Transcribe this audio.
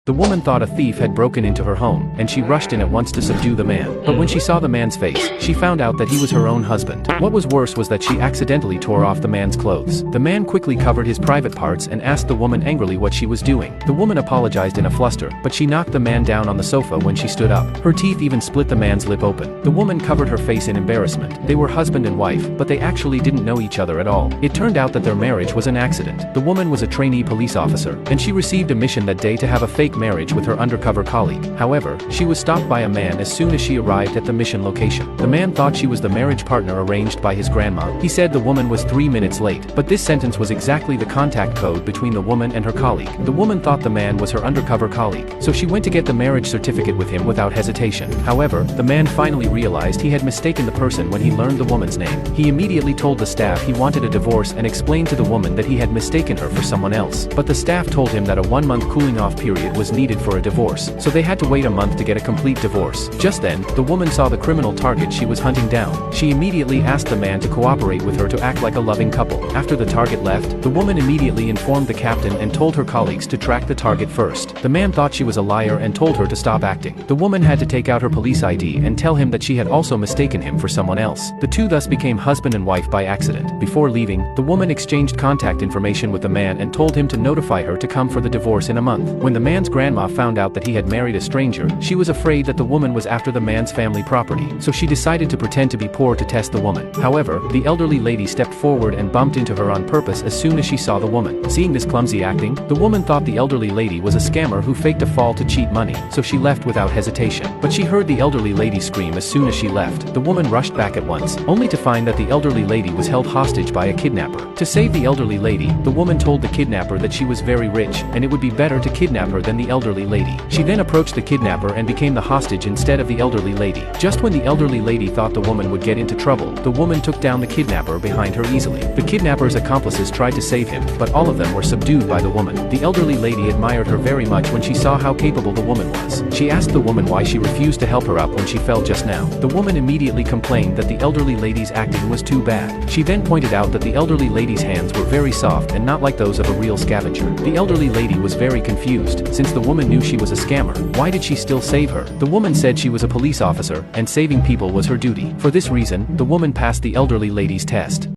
The woman thought a thief had broken into her home, and she rushed in at once to subdue the man. But when she saw the man's face, she found out that he was her own husband. What was worse was that she accidentally tore off the man's clothes. The man quickly covered his private parts and asked the woman angrily what she was doing. The woman apologized in a fluster, but she knocked the man down on the sofa when she stood up. Her teeth even split the man's lip open. The woman covered her face in embarrassment. They were husband and wife, but they actually didn't know each other at all. It turned out that their marriage was an accident. The woman was a trainee police officer, and she received a mission that day to have a fake marriage with her undercover colleague. However, she was stopped by a man as soon as she arrived at the mission location. The man thought she was the marriage partner arranged by his grandma. He said the woman was 3 minutes late, but this sentence was exactly the contact code between the woman and her colleague. The woman thought the man was her undercover colleague, so she went to get the marriage certificate with him without hesitation. However, the man finally realized he had mistaken the person when he learned the woman's name. He immediately told the staff he wanted a divorce and explained to the woman that he had mistaken her for someone else. But the staff told him that a 1-month cooling off period was needed for a divorce, so they had to wait a month to get a complete divorce. Just then, the woman saw the criminal target she was hunting down. She immediately asked the man to cooperate with her to act like a loving couple. After the target left, the woman immediately informed the captain and told her colleagues to track the target first. The man thought she was a liar and told her to stop acting. The woman had to take out her police ID and tell him that she had also mistaken him for someone else. The two thus became husband and wife by accident. Before leaving, the woman exchanged contact information with the man and told him to notify her to come for the divorce in a month. When the man's grandma found out that he had married a stranger, she was afraid that the woman was after the man's family property, so she decided to pretend to be poor to test the woman. However, the elderly lady stepped forward and bumped into her on purpose as soon as she saw the woman. Seeing this clumsy acting, the woman thought the elderly lady was a scammer who faked a fall to cheat money, so she left without hesitation. But she heard the elderly lady scream as soon as she left. The woman rushed back at once, only to find that the elderly lady was held hostage by a kidnapper. To save the elderly lady, the woman told the kidnapper that she was very rich, and it would be better to kidnap her than the elderly lady. She then approached the kidnapper and became the hostage instead of the elderly lady. Just when the elderly lady thought the woman would get into trouble, the woman took down the kidnapper behind her easily. The kidnapper's accomplices tried to save him, but all of them were subdued by the woman. The elderly lady admired her very much when she saw how capable the woman was. She asked the woman why she refused to help her up when she fell just now. The woman immediately complained that the elderly lady's acting was too bad. She then pointed out that the elderly lady's hands were very soft and not like those of a real scavenger. The elderly lady was very confused, since the woman knew she was a scammer. Why did she still save her? The woman said she was a police officer, and saving people was her duty. For this reason, the woman passed the elderly lady's test.